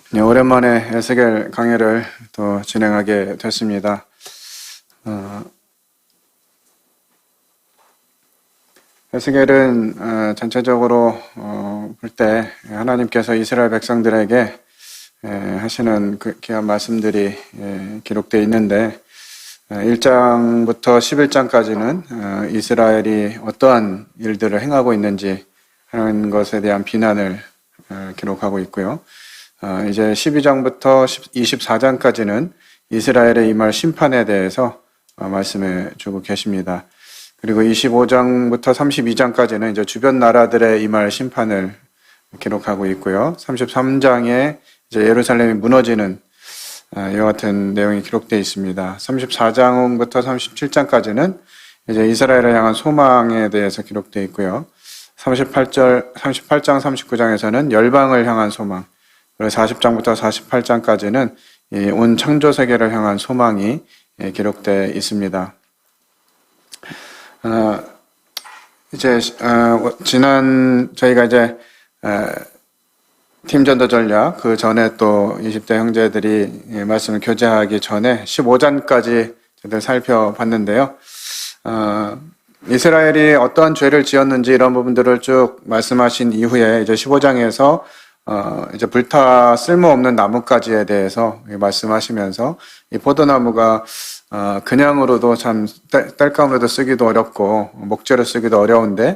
네, 오랜만에 에스겔 강의를 또 진행하게 됐습니다. 에스겔은 전체적으로 볼 때 하나님께서 이스라엘 백성들에게 하시는 그 귀한 말씀들이 기록되어 있는데 1장부터 11장까지는 이스라엘이 어떠한 일들을 행하고 있는지 하는 것에 대한 비난을 기록하고 있고요. 이제 12장부터 24장까지는 이스라엘의 임할 심판에 대해서 말씀해 주고 계십니다. 그리고 25장부터 32장까지는 이제 주변 나라들의 임할 심판을 기록하고 있고요. 33장에 이제 예루살렘이 무너지는 이와 같은 내용이 기록되어 있습니다. 34장부터 37장까지는 이제 이스라엘을 향한 소망에 대해서 기록되어 있고요. 38장, 39장에서는 열방을 향한 소망, 그리고 40장부터 48장까지는 온 창조 세계를 향한 소망이 기록되어 있습니다. 저희가 이제 팀 전도 전략 그 전에 또 20대 형제들이 말씀을 교제하기 전에 15장까지 저들 살펴봤는데요. 이스라엘이 어떠한 죄를 지었는지 이런 부분들을 쭉 말씀하신 이후에 이제 15장에서 이제 불타 쓸모없는 나뭇가지에 대해서 말씀하시면서 이 포도나무가 그냥으로도 참 딸감으로도 쓰기도 어렵고 목재로 쓰기도 어려운데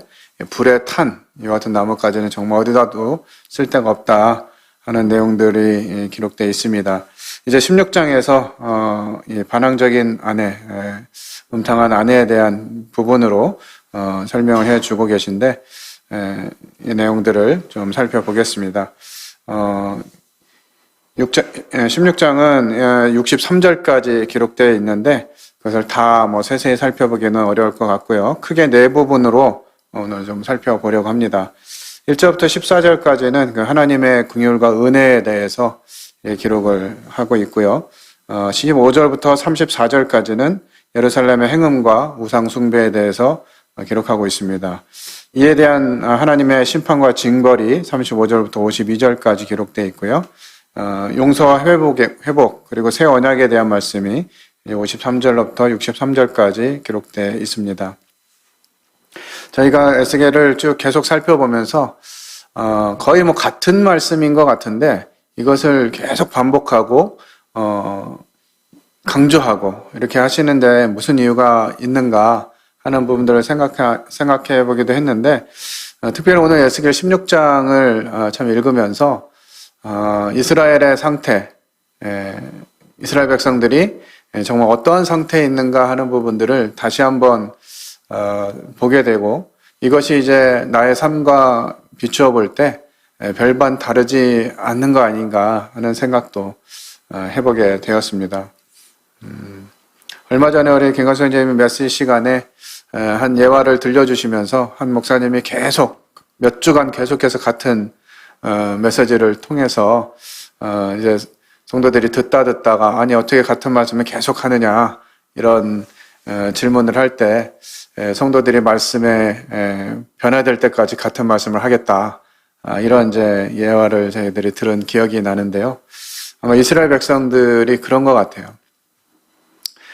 불에 탄 이와 같은 나뭇가지는 정말 어디다도 쓸데가 없다 하는 내용들이 기록되어 있습니다. 이제 16장에서 반항적인 아내, 음탕한 아내에 대한 부분으로 설명을 해주고 계신데 이 내용들을 좀 살펴보겠습니다. 16장은 63절까지 기록되어 있는데 그것을 다 세세히 살펴보기는 어려울 것 같고요. 크게 네 부분으로 오늘 좀 살펴보려고 합니다. 1절부터 14절까지는 하나님의 긍휼과 은혜에 대해서 기록을 하고 있고요. 15절부터 34절까지는 예루살렘의 행음과 우상 숭배에 대해서 기록하고 있습니다. 이에 대한 하나님의 심판과 징벌이 35절부터 52절까지 기록되어 있고요. 용서와 회복 그리고 새 언약에 대한 말씀이 53절부터 63절까지 기록되어 있습니다. 저희가 에스겔을 쭉 계속 살펴보면서 거의 같은 말씀인 것 같은데 이것을 계속 반복하고 강조하고 이렇게 하시는데 무슨 이유가 있는가 하는 부분들을 생각해 보기도 했는데 특별히 오늘 에스겔 16장을 참 읽으면서 이스라엘의 상태, 이스라엘 백성들이 정말 어떠한 상태에 있는가 하는 부분들을 다시 한번 보게 되고 이것이 이제 나의 삶과 비추어 볼 때 별반 다르지 않는 거 아닌가 하는 생각도 해보게 되었습니다. 얼마 전에 우리 김관수 선생님이 메시지 시간에 한 예화를 들려주시면서 한 목사님이 계속 몇 주간 계속해서 같은 메시지를 통해서 이제 성도들이 듣다가 아니 어떻게 같은 말씀을 계속 하느냐 이런 질문을 할 때 성도들이 말씀에 변화될 때까지 같은 말씀을 하겠다 이런 이제 예화를 저희들이 들은 기억이 나는데요. 아마 이스라엘 백성들이 그런 것 같아요.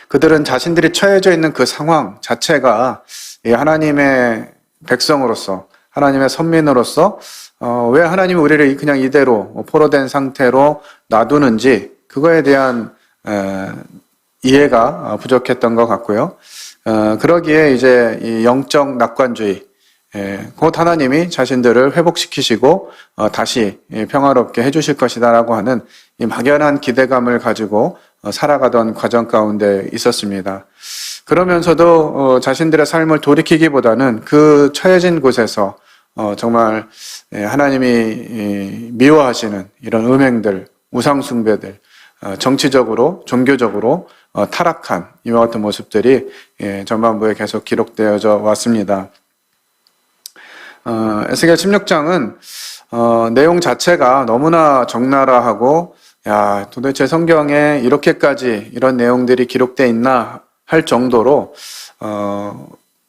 그들은 자신들이 처해져 있는 그 상황 자체가 하나님의 백성으로서 하나님의 선민으로서 왜 하나님이 우리를 그냥 이대로 포로된 상태로 놔두는지 그거에 대한 이해가 부족했던 것 같고요. 그러기에 이제 이 영적 낙관주의, 곧 하나님이 자신들을 회복시키시고 다시 평화롭게 해주실 것이다라고 하는 이 막연한 기대감을 가지고 살아가던 과정 가운데 있었습니다. 그러면서도 자신들의 삶을 돌이키기보다는 그 처해진 곳에서 정말 하나님이 미워하시는 이런 음행들, 우상숭배들, 정치적으로, 종교적으로 타락한 이와 같은 모습들이 전반부에 계속 기록되어져 왔습니다. 에스겔 16장은 내용 자체가 너무나 적나라하고 야 도대체 성경에 이렇게까지 이런 내용들이 기록되어 있나 할 정도로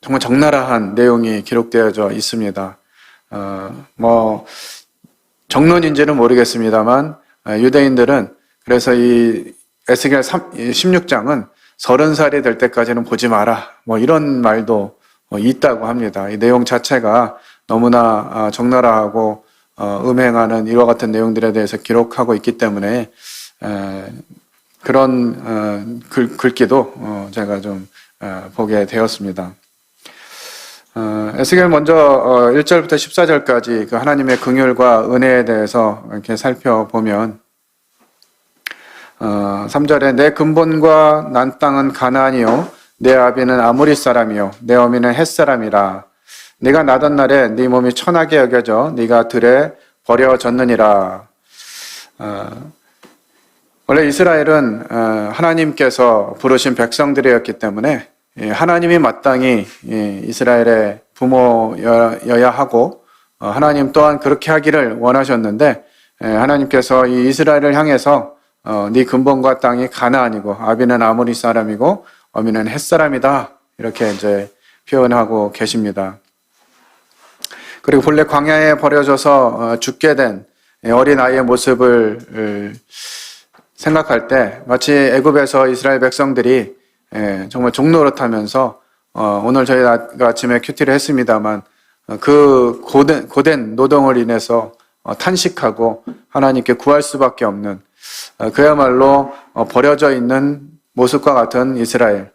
정말 적나라한 내용이 기록되어져 있습니다. 정론인지는 모르겠습니다만 유대인들은 그래서 이 에스겔 16장은 30살이 될 때까지는 보지 마라. 뭐 이런 말도 있다고 합니다. 이 내용 자체가 너무나 적나라하고 음행하는 이와 같은 내용들에 대해서 기록하고 있기 때문에 그런 글귀도 제가 좀 보게 되었습니다. 에스겔 먼저 1절부터 14절까지 그 하나님의 긍휼과 은혜에 대해서 이렇게 살펴보면 3절에 내 근본과 난 땅은 가나안이요 내 아비는 아모리 사람이요 내 어미는 헷 사람이라. 네가 나던 날에 네 몸이 천하게 여겨져 네가 들에 버려졌느니라. 원래 이스라엘은 하나님께서 부르신 백성들이었기 때문에 하나님이 마땅히 이스라엘의 부모여야 하고 하나님 또한 그렇게 하기를 원하셨는데 하나님께서 이 이스라엘을 향해서 네 근본과 땅이 가나안이고 아비는 아모리 사람이고 어미는 헷 사람이다 이렇게 이제 표현하고 계십니다. 그리고 본래 광야에 버려져서 죽게 된 어린 아이의 모습을 생각할 때 마치 애굽에서 이스라엘 백성들이 정말 종노릇하면서 오늘 저희가 아침에 큐티를 했습니다만 그 고된 노동을 인해서 탄식하고 하나님께 구할 수밖에 없는 그야말로 버려져 있는 모습과 같은 이스라엘의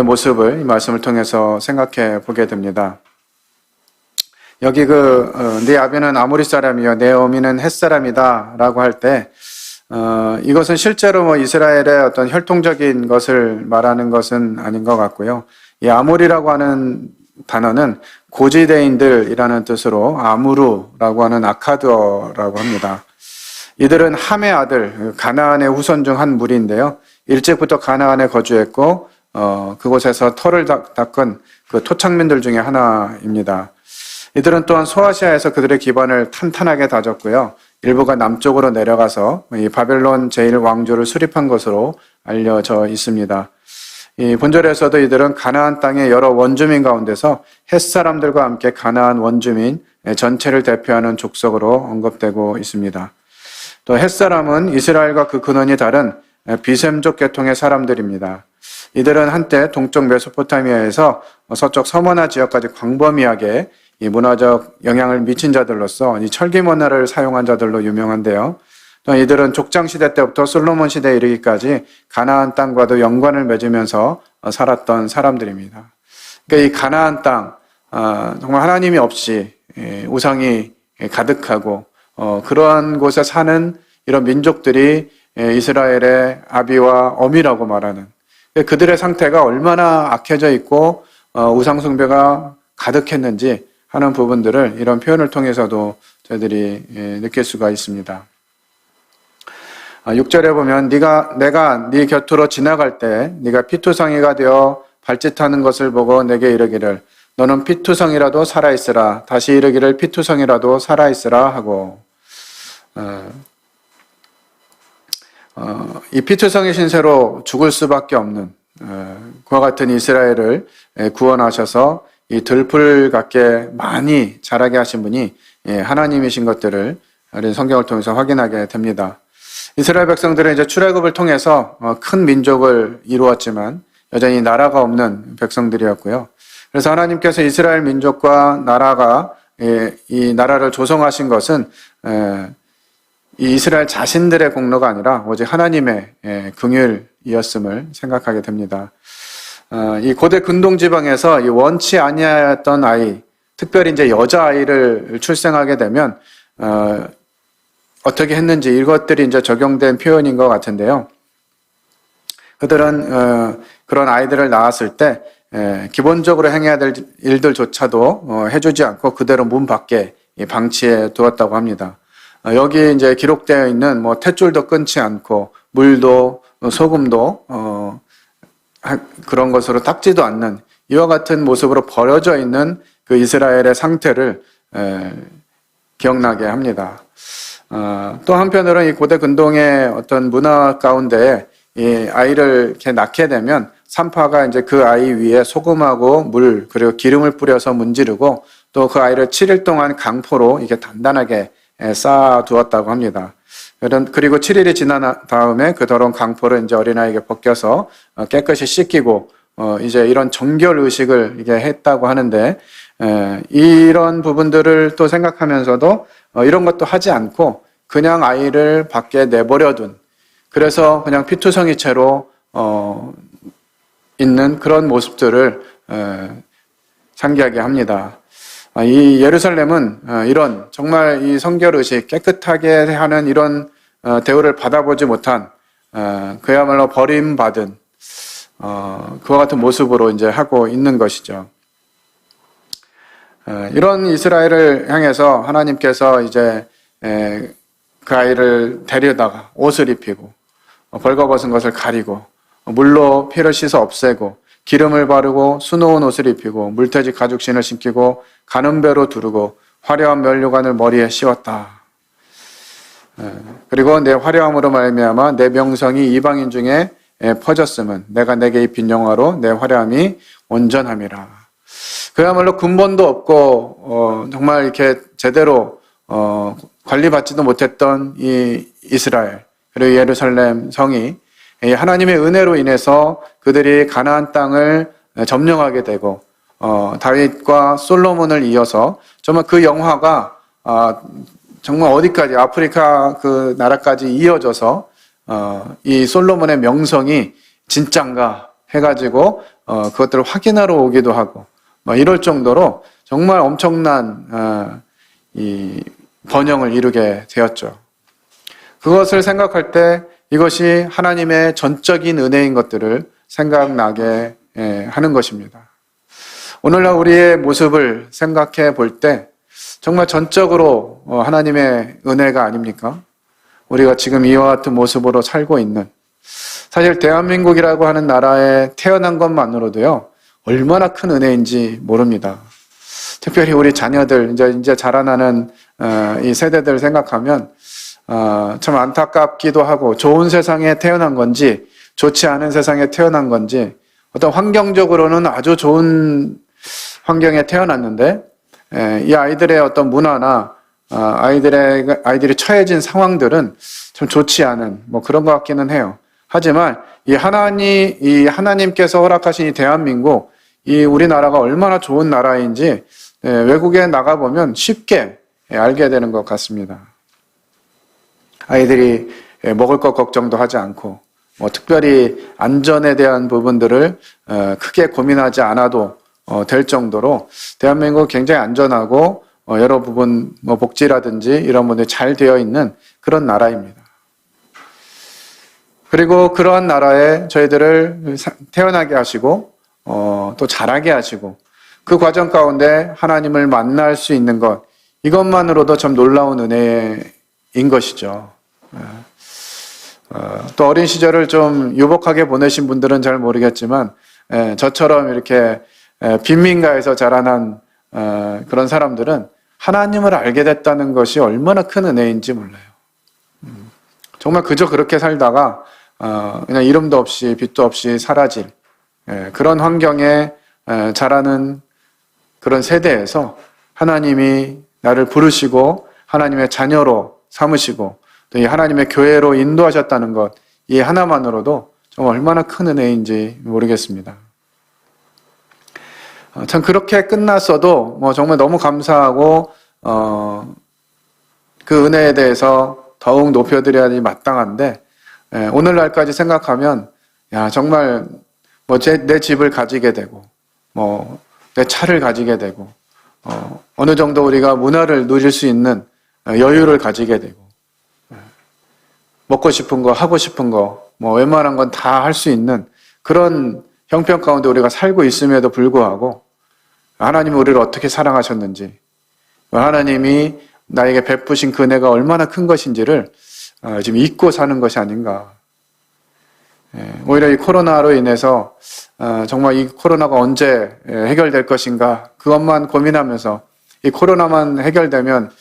모습을 이 말씀을 통해서 생각해 보게 됩니다. 여기 네 아비는 아모리 사람이요 내 어미는 헷 사람이다 라고 할 때 이것은 실제로 뭐 이스라엘의 어떤 혈통적인 것을 말하는 것은 아닌 것 같고요. 이 아모리라고 하는 단어는 고지대인들이라는 뜻으로 아무루라고 하는 아카드어라고 합니다. 이들은 함의 아들 가나안의 후손 중 한 무리인데요. 일찍부터 가나안에 거주했고 그곳에서 터를 닦은 그 토착민들 중에 하나입니다. 이들은 또한 소아시아에서 그들의 기반을 탄탄하게 다졌고요. 일부가 남쪽으로 내려가서 이 바벨론 제1왕조를 수립한 것으로 알려져 있습니다. 이 본절에서도 이들은 가나안 땅의 여러 원주민 가운데서 헷 사람들과 함께 가나안 원주민 전체를 대표하는 족속으로 언급되고 있습니다. 또 헷 사람은 이스라엘과 그 근원이 다른 비셈족 계통의 사람들입니다. 이들은 한때 동쪽 메소포타미아에서 서쪽 서머나 지역까지 광범위하게 이 문화적 영향을 미친 자들로서 이 철기 문화를 사용한 자들로 유명한데요. 또 이들은 족장 시대 때부터 솔로몬 시대에 이르기까지 가나안 땅과도 연관을 맺으면서 살았던 사람들입니다. 그러니까 이 가나안 땅 정말 하나님이 없이 우상이 가득하고 그러한 곳에 사는 이런 민족들이 이스라엘의 아비와 어미라고 말하는 그들의 상태가 얼마나 악해져 있고 우상 숭배가 가득했는지 하는 부분들을 이런 표현을 통해서도 저희들이 느낄 수가 있습니다. 6절에 보면 내가 네 곁으로 지나갈 때 네가 피투성이가 되어 발짓하는 것을 보고 내게 이르기를 너는 피투성이라도 살아있으라 다시 이르기를 피투성이라도 살아있으라 하고 이 피투성의 신세로 죽을 수밖에 없는 그와 같은 이스라엘을 구원하셔서 이 들풀 같게 많이 자라게 하신 분이 하나님이신 것들을 우리 성경을 통해서 확인하게 됩니다. 이스라엘 백성들은 이제 출애굽을 통해서 큰 민족을 이루었지만 여전히 나라가 없는 백성들이었고요. 그래서 하나님께서 이스라엘 민족과 나라가 이 나라를 조성하신 것은 이 이스라엘 자신들의 공로가 아니라 오직 하나님의 긍휼이었음을 생각하게 됩니다. 이 고대 근동 지방에서 이 원치 아니하였던 아이, 특별히 이제 여자 아이를 출생하게 되면 어떻게 했는지 이것들이 이제 적용된 표현인 것 같은데요. 그들은 그런 아이들을 낳았을 때 기본적으로 행해야 될 일들조차도 해주지 않고 그대로 문 밖에 방치해 두었다고 합니다. 여기 이제 기록되어 있는 뭐 탯줄도 끊지 않고 물도 소금도 그런 것으로 닦지도 않는 이와 같은 모습으로 버려져 있는 그 이스라엘의 상태를 기억나게 합니다. 또 한편으로는 이 고대 근동의 어떤 문화 가운데 이 아이를 이렇게 낳게 되면 산파가 이제 그 아이 위에 소금하고 물 그리고 기름을 뿌려서 문지르고 또 그 아이를 7일 동안 강포로 이렇게 단단하게 쌓아두었다고 합니다. 그리고 7일이 지난 다음에 그 더러운 강포를 이제 어린아이에게 벗겨서 깨끗이 씻기고 이제 이런 정결 의식을 이게 했다고 하는데, 이런 부분들을 또 생각하면서도 이런 것도 하지 않고 그냥 아이를 밖에 내버려둔, 그래서 그냥 피투성이 채로 있는 그런 모습들을 상기하게 합니다. 이 예루살렘은 이런 정말 이 성결의식 깨끗하게 하는 이런 대우를 받아보지 못한 그야말로 버림받은 그와 같은 모습으로 이제 하고 있는 것이죠. 이런 이스라엘을 향해서 하나님께서 이제 그 아이를 데려다가 옷을 입히고 벌거벗은 것을 가리고 물로 피를 씻어 없애고 기름을 바르고 수놓은 옷을 입히고 물돼지 가죽신을 신기고 가는 배로 두르고 화려한 면류관을 머리에 씌웠다. 그리고 내 화려함으로 말미암아 내 명성이 이방인 중에 퍼졌음은 내가 내게 입힌 영화로 내 화려함이 온전함이라. 그야말로 근본도 없고 정말 이렇게 제대로 관리받지도 못했던 이 이스라엘 그리고 예루살렘 성이 하나님의 은혜로 인해서 그들이 가나안 땅을 점령하게 되고 다윗과 솔로몬을 이어서 정말 그 영화가 정말 어디까지 아프리카 그 나라까지 이어져서 이 솔로몬의 명성이 진짠가 해가지고 그것들을 확인하러 오기도 하고 이럴 정도로 정말 엄청난 이 번영을 이루게 되었죠. 그것을 생각할 때 이것이 하나님의 전적인 은혜인 것들을 생각나게 하는 것입니다. 오늘날 우리의 모습을 생각해 볼 때 정말 전적으로 하나님의 은혜가 아닙니까? 우리가 지금 이와 같은 모습으로 살고 있는, 사실 대한민국이라고 하는 나라에 태어난 것만으로도요 얼마나 큰 은혜인지 모릅니다. 특별히 우리 자녀들 이제 자라나는 이 세대들 생각하면 참 안타깝기도 하고, 좋은 세상에 태어난 건지 좋지 않은 세상에 태어난 건지, 어떤 환경적으로는 아주 좋은 환경에 태어났는데 이 아이들의 어떤 문화나 아이들이 처해진 상황들은 좀 좋지 않은 그런 것 같기는 해요. 하지만 이 하나님께서 허락하신 이 대한민국, 이 우리나라가 얼마나 좋은 나라인지 외국에 나가보면 쉽게 알게 되는 것 같습니다. 아이들이 먹을 것 걱정도 하지 않고 특별히 안전에 대한 부분들을 크게 고민하지 않아도 될 정도로 대한민국 굉장히 안전하고 여러 부분 복지라든지 이런 부분들이 잘 되어 있는 그런 나라입니다. 그리고 그러한 나라에 저희들을 태어나게 하시고 또 자라게 하시고 그 과정 가운데 하나님을 만날 수 있는 것, 이것만으로도 참 놀라운 은혜인 것이죠. 또 어린 시절을 좀 유복하게 보내신 분들은 잘 모르겠지만 저처럼 이렇게 빈민가에서 자라난 그런 사람들은 하나님을 알게 됐다는 것이 얼마나 큰 은혜인지 몰라요. 정말 그저 그렇게 살다가 그냥 이름도 없이 빛도 없이 사라질 그런 환경에 자라는 그런 세대에서 하나님이 나를 부르시고 하나님의 자녀로 삼으시고 또 이 하나님의 교회로 인도하셨다는 것, 이 하나만으로도 정말 얼마나 큰 은혜인지 모르겠습니다. 참 그렇게 끝났어도 정말 너무 감사하고 그 은혜에 대해서 더욱 높여드려야지 마땅한데, 오늘날까지 생각하면 정말 내 집을 가지게 되고 내 차를 가지게 되고 어느 정도 우리가 문화를 누릴 수 있는 여유를 가지게 되고 먹고 싶은 거, 하고 싶은 거, 웬만한 건 다 할 수 있는 그런 형편 가운데 우리가 살고 있음에도 불구하고 하나님이 우리를 어떻게 사랑하셨는지, 하나님이 나에게 베푸신 그 은혜가 얼마나 큰 것인지를 지금 잊고 사는 것이 아닌가. 오히려 이 코로나로 인해서 정말 이 코로나가 언제 해결될 것인가, 그것만 고민하면서 이 코로나만 해결되면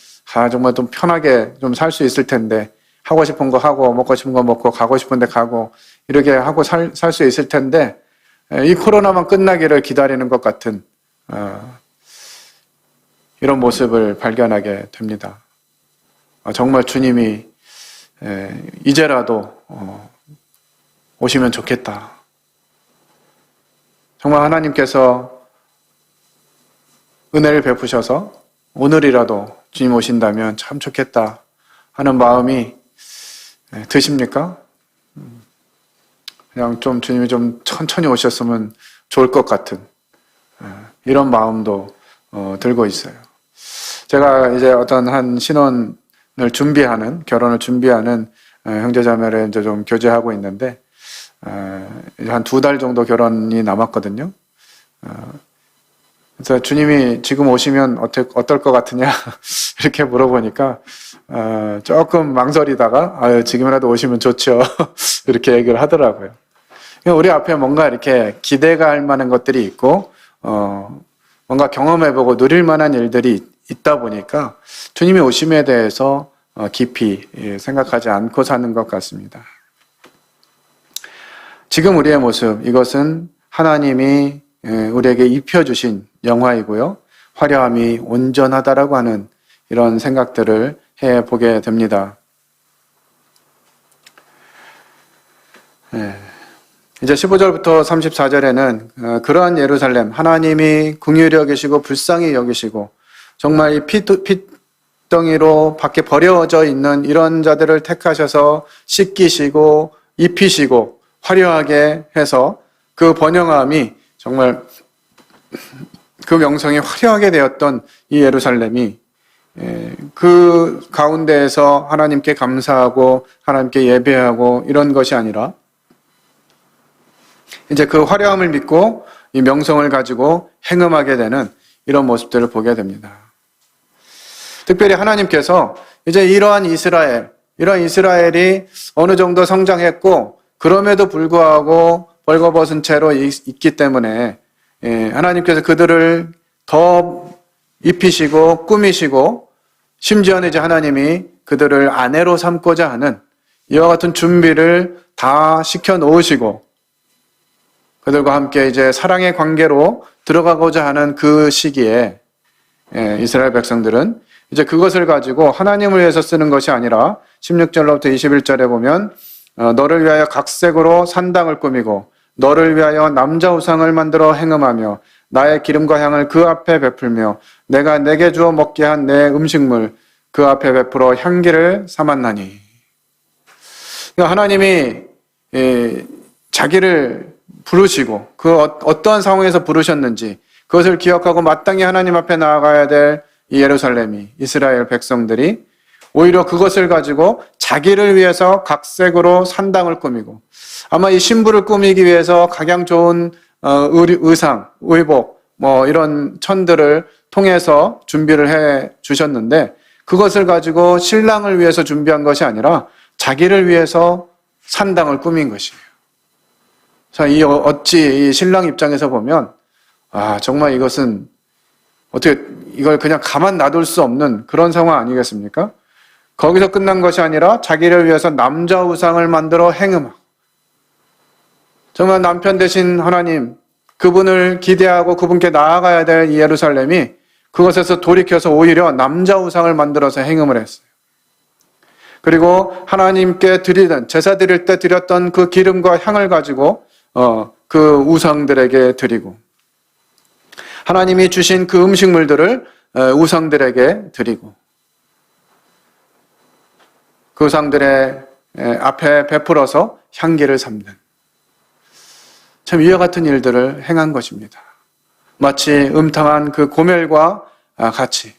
정말 좀 편하게 좀 살 수 있을 텐데, 하고 싶은 거 하고 먹고 싶은 거 먹고 가고 싶은 데 가고 이렇게 하고 살 수 있을 텐데, 이 코로나만 끝나기를 기다리는 것 같은 이런 모습을 발견하게 됩니다. 정말 주님이 이제라도 오시면 좋겠다. 정말 하나님께서 은혜를 베푸셔서 오늘이라도 주님 오신다면 참 좋겠다 하는 마음이 드십니까? 그냥 좀 주님이 좀 천천히 오셨으면 좋을 것 같은 이런 마음도 들고 있어요. 제가 이제 어떤 한 신혼을 준비하는, 결혼을 준비하는 형제자매를 이제 좀 교제하고 있는데, 이제 한 2달 정도 결혼이 남았거든요. 그래서 주님이 지금 오시면 어떨 것 같으냐 이렇게 물어보니까 조금 망설이다가 지금이라도 오시면 좋죠 이렇게 얘기를 하더라고요. 우리 앞에 뭔가 이렇게 기대가 할 만한 것들이 있고 뭔가 경험해보고 누릴 만한 일들이 있다 보니까 주님의 오심에 대해서 깊이 생각하지 않고 사는 것 같습니다. 지금 우리의 모습, 이것은 하나님이 우리에게 입혀주신 영화이고요. 화려함이 온전하다라고 하는 이런 생각들을 해보게 됩니다. 이제 15절부터 34절에는 그러한 예루살렘, 하나님이 긍휼히 여기시고 불쌍히 여기시고 정말 이 핏덩이로 밖에 버려져 있는 이런 자들을 택하셔서 씻기시고 입히시고 화려하게 해서 그 번영함이 정말 그 명성이 화려하게 되었던 이 예루살렘이 그 가운데에서 하나님께 감사하고 하나님께 예배하고 이런 것이 아니라 이제 그 화려함을 믿고 이 명성을 가지고 행음하게 되는 이런 모습들을 보게 됩니다. 특별히 하나님께서 이제 이런 이스라엘이 어느 정도 성장했고 그럼에도 불구하고 벌거벗은 채로 있기 때문에 하나님께서 그들을 더 입히시고 꾸미시고 심지어는 이제 하나님이 그들을 아내로 삼고자 하는 이와 같은 준비를 다 시켜 놓으시고 그들과 함께 이제 사랑의 관계로 들어가고자 하는 그 시기에 이스라엘 백성들은 이제 그것을 가지고 하나님을 위해서 쓰는 것이 아니라 16절로부터 21절에 보면 너를 위하여 각색으로 산당을 꾸미고 너를 위하여 남자 우상을 만들어 행음하며 나의 기름과 향을 그 앞에 베풀며 내가 내게 주어 먹게 한 내 음식물 그 앞에 베풀어 향기를 삼았나니. 그러니까 하나님이 자기를 부르시고 그 어떠한 상황에서 부르셨는지 그것을 기억하고 마땅히 하나님 앞에 나아가야 될 이 예루살렘이 이스라엘 백성들이 오히려 그것을 가지고 자기를 위해서 각색으로 산당을 꾸미고 아마 이 신부를 꾸미기 위해서 각양 좋은 의상, 의복 뭐 이런 천들을 통해서 준비를 해 주셨는데 그것을 가지고 신랑을 위해서 준비한 것이 아니라 자기를 위해서 산당을 꾸민 것이에요. 자, 어찌 이 신랑 입장에서 보면 정말 이것은 어떻게 이걸 그냥 가만 놔둘 수 없는 그런 상황 아니겠습니까? 거기서 끝난 것이 아니라 자기를 위해서 남자 우상을 만들어 행음하고 정말 남편 되신 하나님 그분을 기대하고 그분께 나아가야 될 이 예루살렘이 그것에서 돌이켜서 오히려 남자 우상을 만들어서 행음을 했어요. 그리고 하나님께 드리던 제사 드릴 때 드렸던 그 기름과 향을 가지고 그 우상들에게 드리고 하나님이 주신 그 음식물들을 우상들에게 드리고 그 우상들의 앞에 베풀어서 향기를 삼는 참 이와 같은 일들을 행한 것입니다. 마치 음탕한 그 고멜과 같이.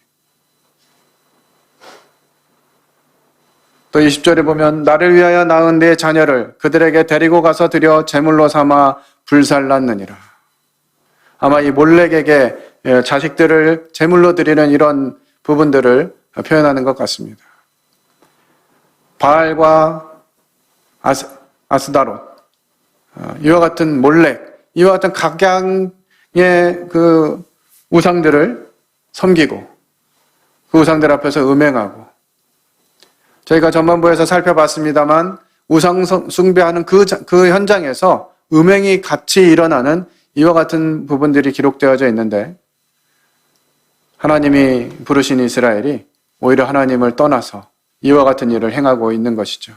또 20절에 보면 나를 위하여 낳은 내 자녀를 그들에게 데리고 가서 드려 제물로 삼아 불살랐느니라. 아마 이 몰렉에게 자식들을 제물로 드리는 이런 부분들을 표현하는 것 같습니다. 바알과 아스다롯, 이와 같은 몰렉, 이와 같은 각양의 그 우상들을 섬기고 그 우상들 앞에서 음행하고 저희가 전반부에서 살펴봤습니다만 우상 숭배하는 그 현장에서 음행이 같이 일어나는 이와 같은 부분들이 기록되어져 있는데 하나님이 부르신 이스라엘이 오히려 하나님을 떠나서 이와 같은 일을 행하고 있는 것이죠.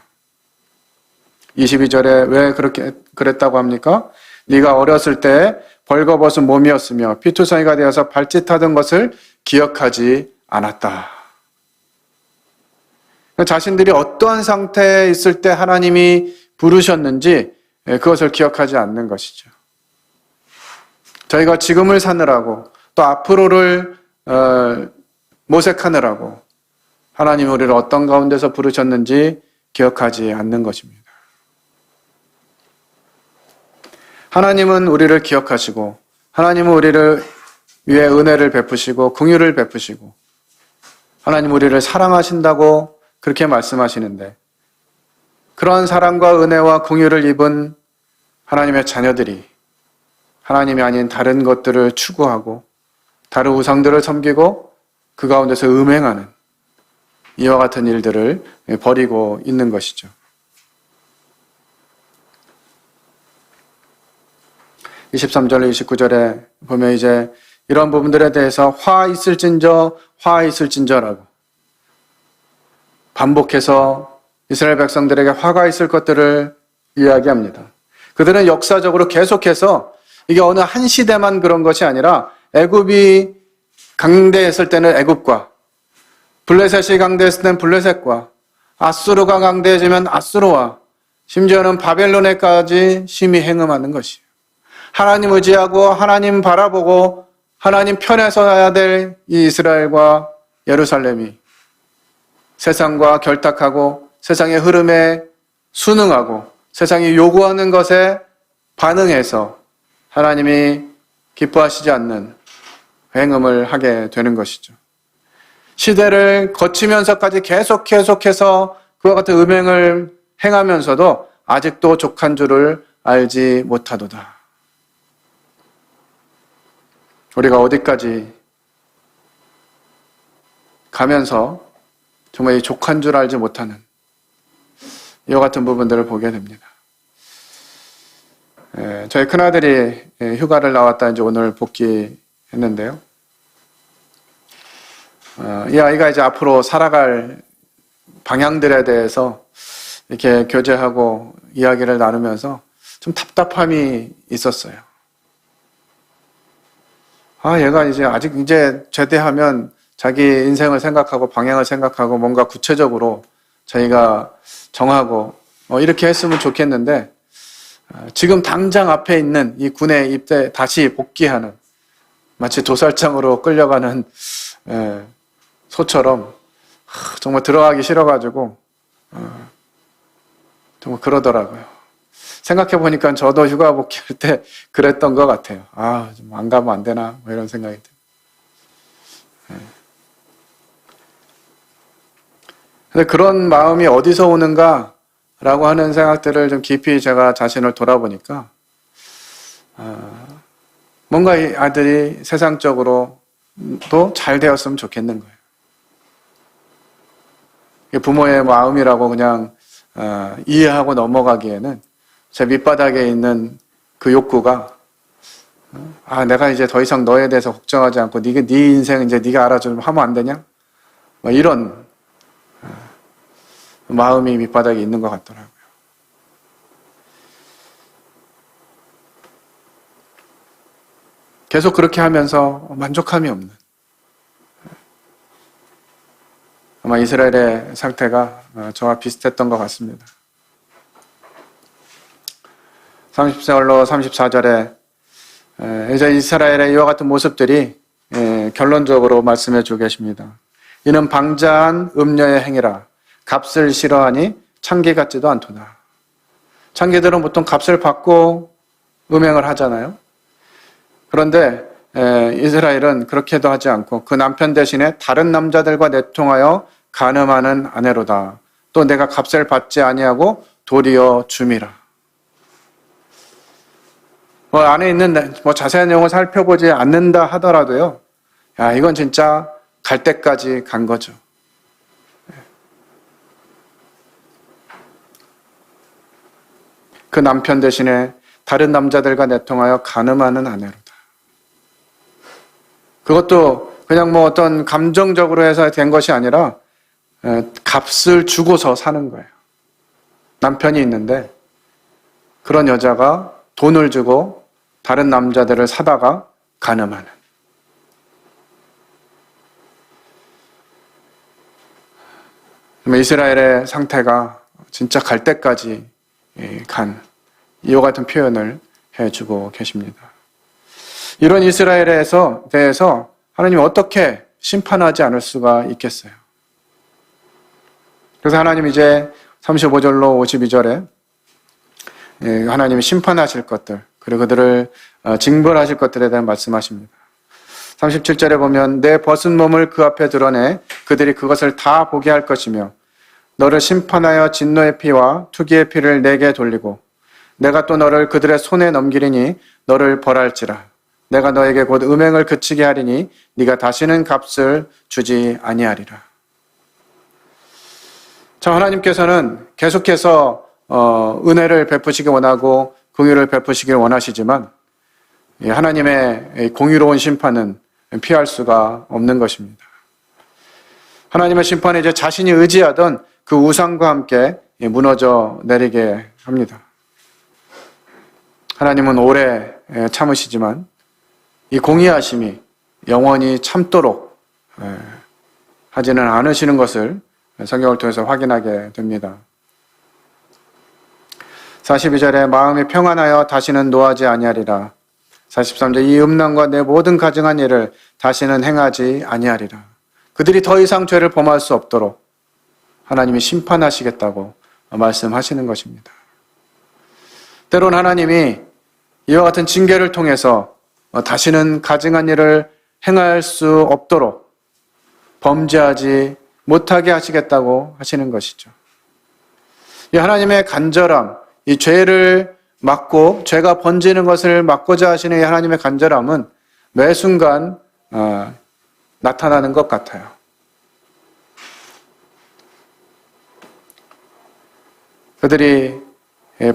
22절에 왜 그렇게 그랬다고 합니까? 네가 어렸을 때 벌거벗은 몸이었으며 피투성이가 되어서 발짓하던 것을 기억하지 않았다. 자신들이 어떠한 상태에 있을 때 하나님이 부르셨는지 그것을 기억하지 않는 것이죠. 저희가 지금을 사느라고 또 앞으로를 모색하느라고 하나님이 우리를 어떤 가운데서 부르셨는지 기억하지 않는 것입니다. 하나님은 우리를 기억하시고 하나님은 우리를 위해 은혜를 베푸시고 긍휼을 베푸시고 하나님 우리를 사랑하신다고 그렇게 말씀하시는데 그러한 사랑과 은혜와 긍휼을 입은 하나님의 자녀들이 하나님이 아닌 다른 것들을 추구하고 다른 우상들을 섬기고 그 가운데서 음행하는 이와 같은 일들을 벌이고 있는 것이죠. 23절, 29절에 보면 이제 이런 부분들에 대해서 화 있을진저라고 반복해서 이스라엘 백성들에게 화가 있을 것들을 이야기합니다. 그들은 역사적으로 계속해서 이게 어느 한 시대만 그런 것이 아니라 애굽이 강대했을 때는 애굽과 블레셋이 강대했을 때는 블레셋과 아수르가 강대해지면 아수르와 심지어는 바벨론에까지 심히 행음하는 것이에요. 하나님 의지하고 하나님 바라보고 하나님 편에 서야 될 이 이스라엘과 예루살렘이 세상과 결탁하고 세상의 흐름에 순응하고 세상이 요구하는 것에 반응해서 하나님이 기뻐하시지 않는 행음을 하게 되는 것이죠. 시대를 거치면서까지 계속해서 그와 같은 음행을 행하면서도 아직도 족한 줄을 알지 못하도다. 우리가 어디까지 가면서 정말 이 족한 줄 알지 못하는 이와 같은 부분들을 보게 됩니다. 저희 큰아들이 휴가를 나왔다 이제 오늘 복귀했는데요. 이 아이가 이제 앞으로 살아갈 방향들에 대해서 이렇게 교제하고 이야기를 나누면서 좀 답답함이 있었어요. 얘가 아직 제대하면 자기 인생을 생각하고 방향을 생각하고 뭔가 구체적으로 자기가 정하고 이렇게 했으면 좋겠는데 지금 당장 앞에 있는 이 군에 입대 다시 복귀하는 마치 도살장으로 끌려가는 소처럼 정말 들어가기 싫어가지고 정말 그러더라고요. 생각해보니까 저도 휴가 복귀할 때 그랬던 것 같아요. 좀 안 가면 안 되나 뭐 이런 생각이 들어요. 근데 그런 마음이 어디서 오는가라고 하는 생각들을 좀 깊이 제가 자신을 돌아보니까 뭔가 이 아들이 세상적으로도 잘 되었으면 좋겠는 거예요. 부모의 마음이라고 그냥 이해하고 넘어가기에는 제 밑바닥에 있는 그 욕구가 내가 이제 더 이상 너에 대해서 걱정하지 않고 네 인생 이제 네가 알아서 좀 하면 안 되냐? 뭐 이런 마음이 밑바닥에 있는 것 같더라고요. 계속 그렇게 하면서 만족함이 없는 아마 이스라엘의 상태가 저와 비슷했던 것 같습니다. 30절로 34절에 이제 이스라엘의 이와 같은 모습들이 결론적으로 말씀해 주고 계십니다. 이는 방자한 음녀의 행위라 값을 싫어하니 창기 같지도 않도다. 창기들은 보통 값을 받고 음행을 하잖아요. 그런데 이스라엘은 그렇게도 하지 않고 그 남편 대신에 다른 남자들과 내통하여 간음하는 아내로다. 또 내가 값을 받지 아니하고 도리어 줌이라. 안에 있는 자세한 내용을 살펴보지 않는다 하더라도요. 이건 진짜 갈 때까지 간 거죠. 그 남편 대신에 다른 남자들과 내통하여 간음하는 아내로다. 그것도 그냥 어떤 감정적으로 해서 된 것이 아니라 값을 주고서 사는 거예요. 남편이 있는데 그런 여자가 돈을 주고 다른 남자들을 사다가 간음하는. 이스라엘의 상태가 진짜 갈 때까지 간 이와 같은 표현을 해주고 계십니다. 이런 이스라엘에 대해서 하나님이 어떻게 심판하지 않을 수가 있겠어요? 그래서 하나님 이제 35절로 52절에 하나님이 심판하실 것들, 그리고 그들을 징벌하실 것들에 대한 말씀하십니다. 37절에 보면 내 벗은 몸을 그 앞에 드러내 그들이 그것을 다 보게 할 것이며 너를 심판하여 진노의 피와 투기의 피를 내게 돌리고 내가 또 너를 그들의 손에 넘기리니 너를 벌할지라. 내가 너에게 곧 음행을 그치게 하리니 네가 다시는 값을 주지 아니하리라. 참 하나님께서는 계속해서 은혜를 베푸시기 원하고 긍휼을 베푸시길 원하시지만 하나님의 공의로운 심판은 피할 수가 없는 것입니다. 하나님의 심판은 이제 자신이 의지하던 그 우상과 함께 무너져 내리게 합니다. 하나님은 오래 참으시지만 이 공의하심이 영원히 참도록 하지는 않으시는 것을 성경을 통해서 확인하게 됩니다. 42절에 마음이 평안하여 다시는 노하지 아니하리라. 43절 이 음란과 내 모든 가증한 일을 다시는 행하지 아니하리라. 그들이 더 이상 죄를 범할 수 없도록 하나님이 심판하시겠다고 말씀하시는 것입니다. 때론 하나님이 이와 같은 징계를 통해서 다시는 가증한 일을 행할 수 없도록 범죄하지 못하게 하시겠다고 하시는 것이죠. 이 하나님의 간절함, 이 죄를 막고 죄가 번지는 것을 막고자 하시는 이 하나님의 간절함은 매 순간 나타나는 것 같아요. 그들이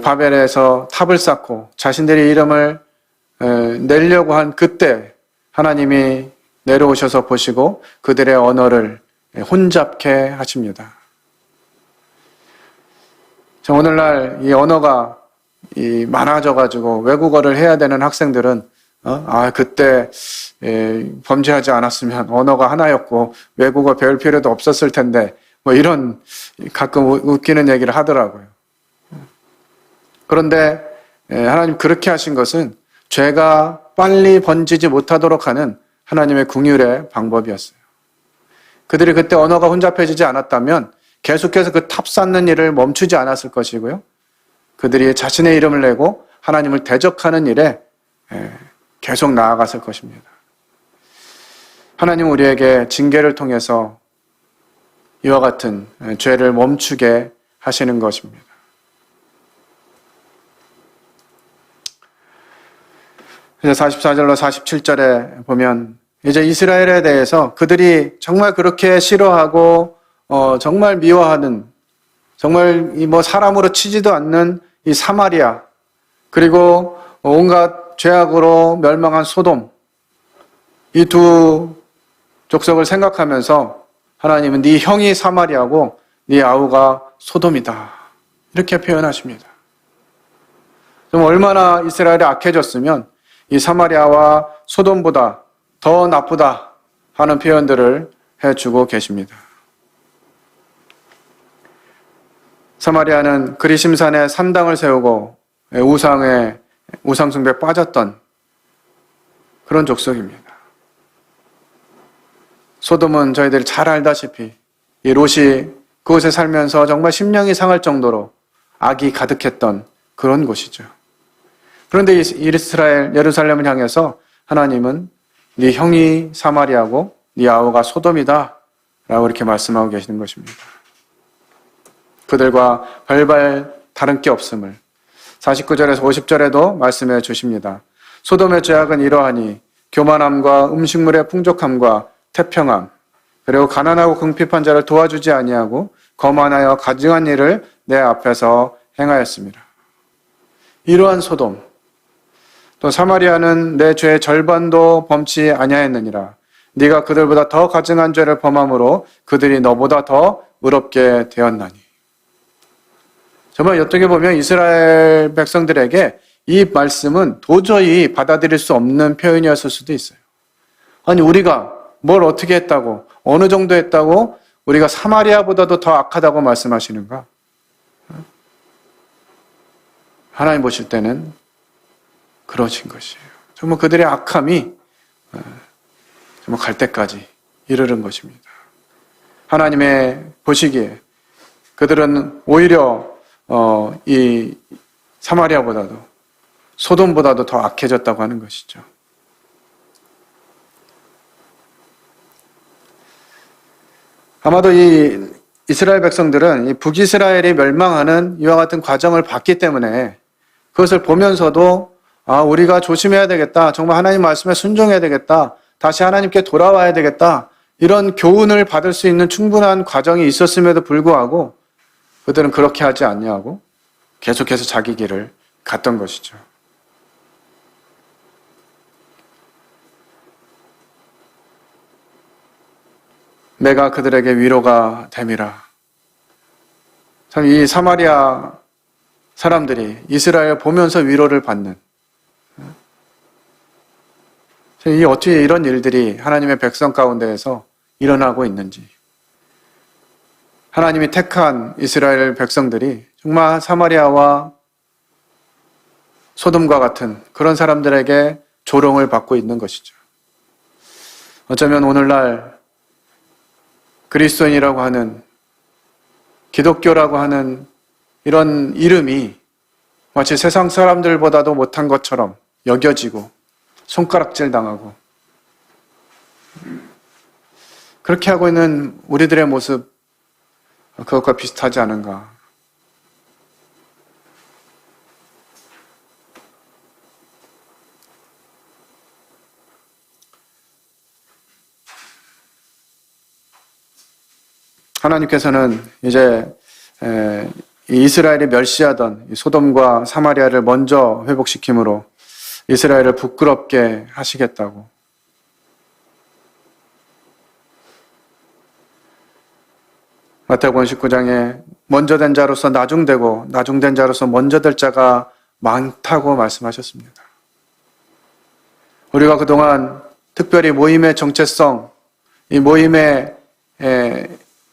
바벨에서 탑을 쌓고 자신들의 이름을 내려고 한 그때 하나님이 내려오셔서 보시고 그들의 언어를 혼잡케 하십니다. 오늘날 이 언어가 많아져가지고 외국어를 해야 되는 학생들은 그때 범죄하지 않았으면 언어가 하나였고 외국어 배울 필요도 없었을 텐데 뭐 이런 가끔 웃기는 얘기를 하더라고요. 그런데 하나님 그렇게 하신 것은 죄가 빨리 번지지 못하도록 하는 하나님의 긍휼의 방법이었어요. 그들이 그때 언어가 혼잡해지지 않았다면 계속해서 그 탑 쌓는 일을 멈추지 않았을 것이고요. 그들이 자신의 이름을 내고 하나님을 대적하는 일에 계속 나아갔을 것입니다. 하나님은 우리에게 징계를 통해서 이와 같은 죄를 멈추게 하시는 것입니다. 이제 44절로 47절에 보면 이제 이스라엘에 대해서 그들이 정말 그렇게 싫어하고 정말 미워하는 정말 사람으로 치지도 않는 이 사마리아 그리고 온갖 죄악으로 멸망한 소돔 이 두 족속을 생각하면서 하나님은 네 형이 사마리아고 네 아우가 소돔이다 이렇게 표현하십니다. 좀 얼마나 이스라엘이 악해졌으면 이 사마리아와 소돔보다 더 나쁘다 하는 표현들을 해주고 계십니다. 사마리아는 그리심산에 산당을 세우고 우상 숭배에 빠졌던 그런 족속입니다. 소돔은 저희들이 잘 알다시피 이 롯이 그곳에 살면서 정말 심령이 상할 정도로 악이 가득했던 그런 곳이죠. 그런데 이스라엘 예루살렘을 향해서 하나님은 네 형이 사마리아고 네 아우가 소돔이다 라고 이렇게 말씀하고 계시는 것입니다. 그들과 별반 다른 게 없음을 49절에서 50절에도 말씀해 주십니다. 소돔의 죄악은 이러하니 교만함과 음식물의 풍족함과 태평함 그리고 가난하고 궁핍한 자를 도와주지 아니하고 거만하여 가증한 일을 내 앞에서 행하였습니다. 이러한 소돔 또 사마리아는 내 죄의 절반도 범치 아니하였느니라. 네가 그들보다 더 가증한 죄를 범함으로 그들이 너보다 더 의롭게 되었나니. 정말 어떻게 보면 이스라엘 백성들에게 이 말씀은 도저히 받아들일 수 없는 표현이었을 수도 있어요. 아니, 우리가 뭘 어떻게 했다고, 어느 정도 했다고 우리가 사마리아보다도 더 악하다고 말씀하시는가? 하나님 보실 때는 그러신 것이에요. 정말 그들의 악함이 정말 갈 때까지 이르는 것입니다. 하나님의 보시기에 그들은 오히려 이 사마리아보다도 소돔보다도 더 악해졌다고 하는 것이죠. 아마도 이 이스라엘 백성들은 이 북이스라엘이 멸망하는 이와 같은 과정을 봤기 때문에 그것을 보면서도 우리가 조심해야 되겠다. 정말 하나님 말씀에 순종해야 되겠다. 다시 하나님께 돌아와야 되겠다. 이런 교훈을 받을 수 있는 충분한 과정이 있었음에도 불구하고 그들은 그렇게 하지 않냐고 계속해서 자기 길을 갔던 것이죠. 내가 그들에게 위로가 됨이라. 참 이 사마리아 사람들이 이스라엘 보면서 위로를 받는, 이 어떻게 이런 일들이 하나님의 백성 가운데에서 일어나고 있는지, 하나님이 택한 이스라엘 백성들이 정말 사마리아와 소돔과 같은 그런 사람들에게 조롱을 받고 있는 것이죠. 어쩌면 오늘날 그리스도인이라고 하는, 기독교라고 하는 이런 이름이 마치 세상 사람들보다도 못한 것처럼 여겨지고 손가락질 당하고 그렇게 하고 있는 우리들의 모습, 그것과 비슷하지 않은가. 하나님께서는 이제 이스라엘이 멸시하던 소돔과 사마리아를 먼저 회복시킴으로 이스라엘을 부끄럽게 하시겠다고. 마태복음 19장에 먼저 된 자로서 나중되고 나중된 자로서 먼저 될 자가 많다고 말씀하셨습니다. 우리가 그동안 특별히 모임의 정체성, 이 모임에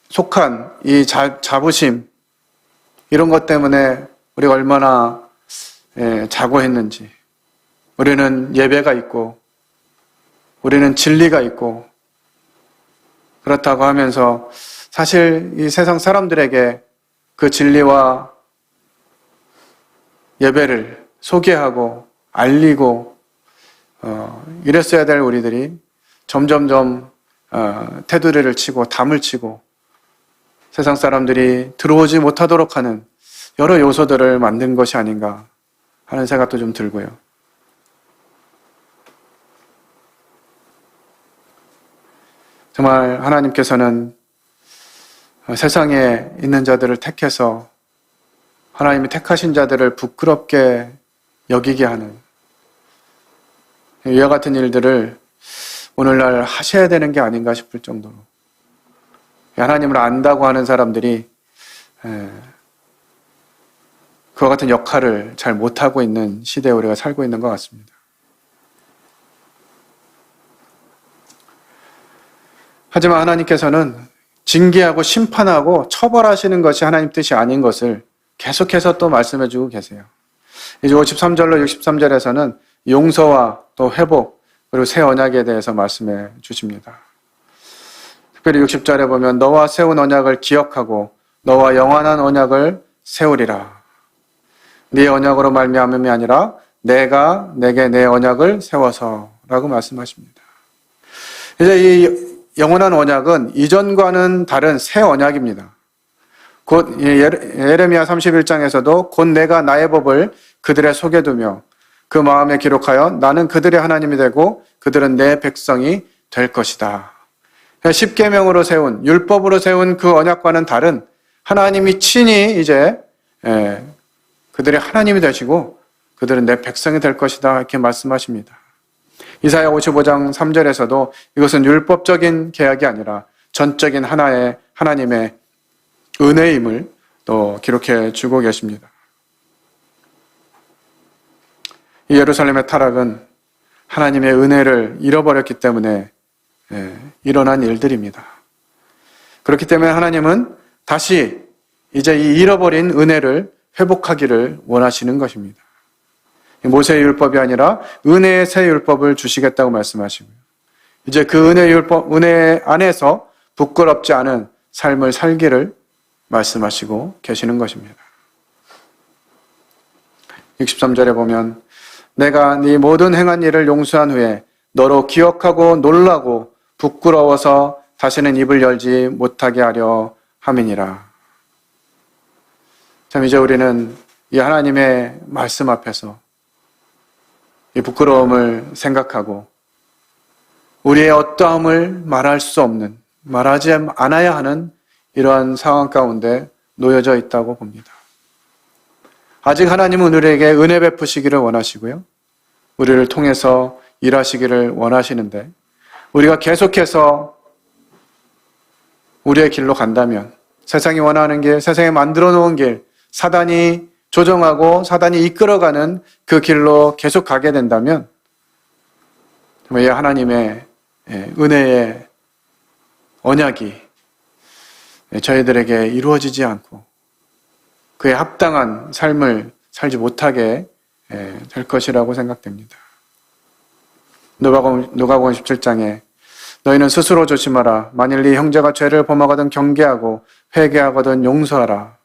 속한 이 자부심, 이런 것 때문에 우리가 얼마나 자고했는지, 우리는 예배가 있고 우리는 진리가 있고 그렇다고 하면서 사실 이 세상 사람들에게 그 진리와 예배를 소개하고 알리고 이랬어야 될 우리들이 점점점 테두리를 치고 담을 치고 세상 사람들이 들어오지 못하도록 하는 여러 요소들을 만든 것이 아닌가 하는 생각도 좀 들고요. 정말 하나님께서는 세상에 있는 자들을 택해서 하나님이 택하신 자들을 부끄럽게 여기게 하는 이와 같은 일들을 오늘날 하셔야 되는 게 아닌가 싶을 정도로 하나님을 안다고 하는 사람들이 그와 같은 역할을 잘 못하고 있는 시대에 우리가 살고 있는 것 같습니다. 하지만 하나님께서는 징계하고 심판하고 처벌하시는 것이 하나님 뜻이 아닌 것을 계속해서 또 말씀해 주고 계세요. 이제 53절로 63절에서는 용서와 또 회복 그리고 새 언약에 대해서 말씀해 주십니다. 특별히 60절에 보면 너와 세운 언약을 기억하고 너와 영원한 언약을 세우리라. 네 언약으로 말미암음이 아니라 내가 내게 내 언약을 세워서라고 말씀하십니다. 이제 이 영원한 언약은 이전과는 다른 새 언약입니다. 곧 예레미야 31장에서도 곧 내가 나의 법을 그들의 속에 두며 그 마음에 기록하여 나는 그들의 하나님이 되고 그들은 내 백성이 될 것이다. 십계명으로 세운 율법으로 세운 그 언약과는 다른 하나님이 친히 이제 그들의 하나님이 되시고 그들은 내 백성이 될 것이다 이렇게 말씀하십니다. 이사야 55장 3절에서도 이것은 율법적인 계약이 아니라 전적인 하나의 하나님의 은혜임을 또 기록해 주고 계십니다. 이 예루살렘의 타락은 하나님의 은혜를 잃어버렸기 때문에 일어난 일들입니다. 그렇기 때문에 하나님은 다시 이제 이 잃어버린 은혜를 회복하기를 원하시는 것입니다. 모세의 율법이 아니라 은혜의 새 율법을 주시겠다고 말씀하시고요. 이제 그 은혜 안에서 부끄럽지 않은 삶을 살기를 말씀하시고 계시는 것입니다. 63절에 보면 내가 네 모든 행한 일을 용서한 후에 너로 기억하고 놀라고 부끄러워서 다시는 입을 열지 못하게 하려 함이니라. 참 이제 우리는 이 하나님의 말씀 앞에서 이 부끄러움을 생각하고 우리의 어떠함을 말할 수 없는, 말하지 않아야 하는 이러한 상황 가운데 놓여져 있다고 봅니다. 아직 하나님은 우리에게 은혜 베푸시기를 원하시고요. 우리를 통해서 일하시기를 원하시는데 우리가 계속해서 우리의 길로 간다면 세상이 원하는 길, 세상에 만들어 놓은 길, 사단이 조정하고 사단이 이끌어가는 그 길로 계속 가게 된다면 정말 하나님의 은혜의 언약이 저희들에게 이루어지지 않고 그에 합당한 삶을 살지 못하게 될 것이라고 생각됩니다. 누가복음 17장에 너희는 스스로 조심하라. 만일 네 형제가 죄를 범하거든 경계하고 회개하거든 용서하라.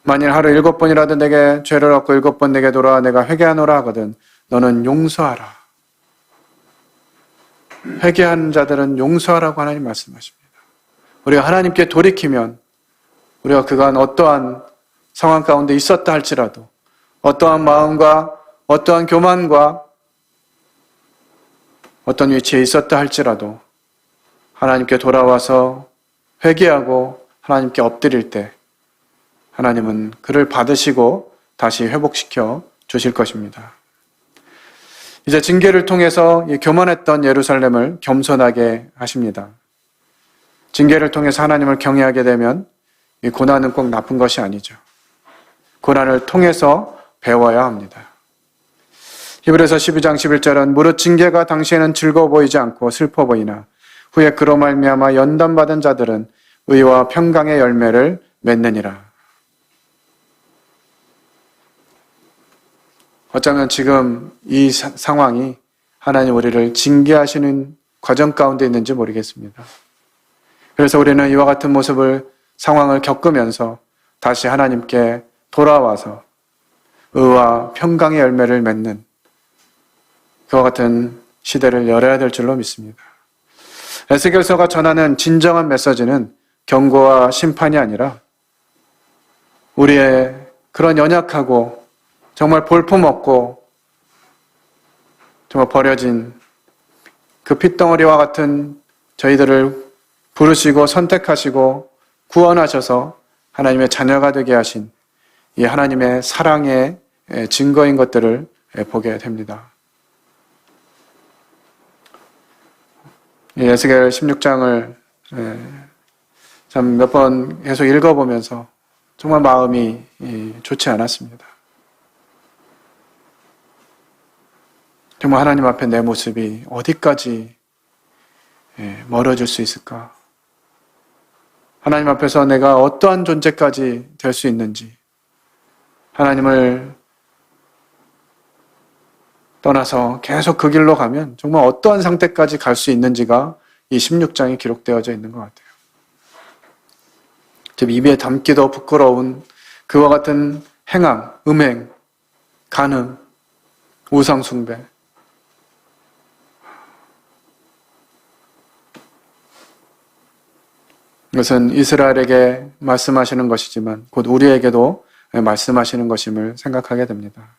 만일 하루 7번이라도 내게 죄를 얻고 7번 내게 돌아와 내가 회개하노라 하거든 너는 용서하라. 회개하는 자들은 용서하라고 하나님 말씀하십니다. 우리가 하나님께 돌이키면 우리가 그간 어떠한 상황 가운데 있었다 할지라도 어떠한 마음과 어떠한 교만과 어떤 위치에 있었다 할지라도 하나님께 돌아와서 회개하고 하나님께 엎드릴 때 하나님은 그를 받으시고 다시 회복시켜 주실 것입니다. 이제 징계를 통해서 교만했던 예루살렘을 겸손하게 하십니다. 징계를 통해서 하나님을 경외하게 되면 이 고난은 꼭 나쁜 것이 아니죠. 고난을 통해서 배워야 합니다. 히브리서 12장 11절은 무릇 징계가 당시에는 즐거워 보이지 않고 슬퍼 보이나 후에 그로 말미암아 연단받은 자들은 의와 평강의 열매를 맺느니라. 어쩌면 지금 이 상황이 하나님 우리를 징계하시는 과정 가운데 있는지 모르겠습니다. 그래서 우리는 이와 같은 상황을 겪으면서 다시 하나님께 돌아와서 의와 평강의 열매를 맺는 그와 같은 시대를 열어야 될 줄로 믿습니다. 에스겔서가 전하는 진정한 메시지는 경고와 심판이 아니라 우리의 그런 연약하고 정말 볼품없고 정말 버려진 그 핏덩어리와 같은 저희들을 부르시고 선택하시고 구원하셔서 하나님의 자녀가 되게 하신 이 하나님의 사랑의 증거인 것들을 보게 됩니다. 에스겔 16장을 참 몇 번 계속 읽어보면서 정말 마음이 좋지 않았습니다. 정말 하나님 앞에 내 모습이 어디까지 멀어질 수 있을까? 하나님 앞에서 내가 어떠한 존재까지 될 수 있는지, 하나님을 떠나서 계속 그 길로 가면 정말 어떠한 상태까지 갈 수 있는지가 이 16장에 기록되어져 있는 것 같아요. 좀 입에 담기도 부끄러운 그와 같은 행함, 음행, 간음, 우상숭배, 이것은 이스라엘에게 말씀하시는 것이지만 곧 우리에게도 말씀하시는 것임을 생각하게 됩니다.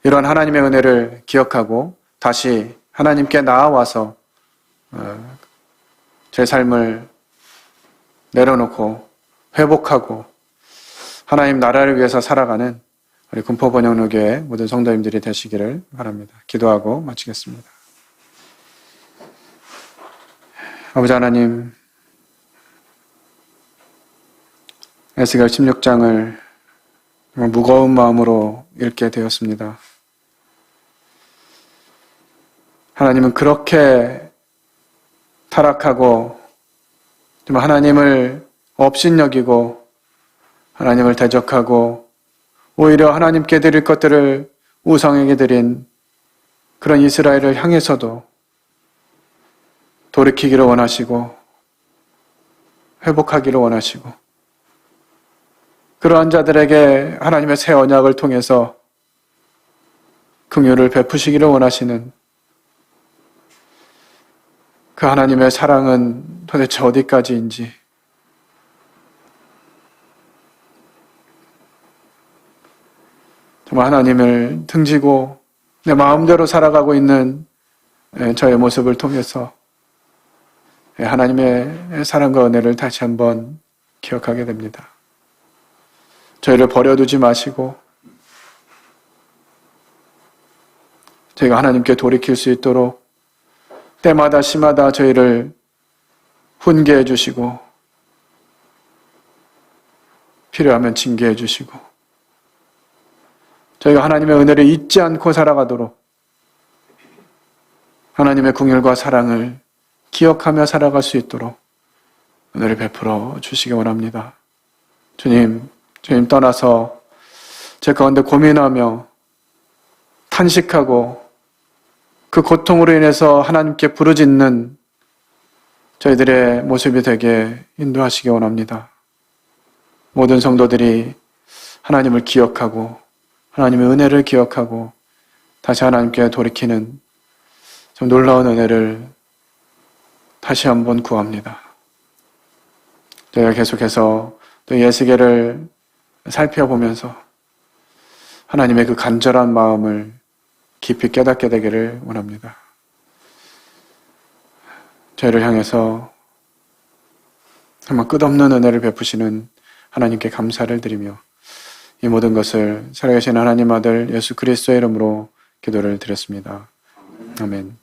이런 하나님의 은혜를 기억하고 다시 하나님께 나아와서 제 삶을 내려놓고 회복하고 하나님 나라를 위해서 살아가는 우리 금포번영로교회 모든 성도님들이 되시기를 바랍니다. 기도하고 마치겠습니다. 아버지 하나님, 에스겔 16장을 정말 무거운 마음으로 읽게 되었습니다. 하나님은 그렇게 타락하고 정말 하나님을 업신여기고 하나님을 대적하고 오히려 하나님께 드릴 것들을 우상에게 드린 그런 이스라엘을 향해서도 돌이키기를 원하시고 회복하기를 원하시고 그러한 자들에게 하나님의 새 언약을 통해서 긍휼을 베푸시기를 원하시는 그 하나님의 사랑은 도대체 어디까지인지 정말 하나님을 등지고 내 마음대로 살아가고 있는 저의 모습을 통해서 하나님의 사랑과 은혜를 다시 한번 기억하게 됩니다. 저희를 버려두지 마시고 저희가 하나님께 돌이킬 수 있도록 때마다 시마다 저희를 훈계해 주시고 필요하면 징계해 주시고 저희가 하나님의 은혜를 잊지 않고 살아가도록 하나님의 긍휼과 사랑을 기억하며 살아갈 수 있도록 은혜를 베풀어 주시기 원합니다. 주님 떠나서 제 가운데 고민하며 탄식하고 그 고통으로 인해서 하나님께 부르짖는 저희들의 모습이 되게 인도하시기 원합니다. 모든 성도들이 하나님을 기억하고 하나님의 은혜를 기억하고 다시 하나님께 돌이키는 좀 놀라운 은혜를 다시 한번 구합니다. 저희가 계속해서 또 에스겔을 살펴보면서 하나님의 그 간절한 마음을 깊이 깨닫게 되기를 원합니다. 저희를 향해서 정말 끝없는 은혜를 베푸시는 하나님께 감사를 드리며 이 모든 것을 살아계신 하나님 아들 예수 그리스도의 이름으로 기도를 드렸습니다. 아멘.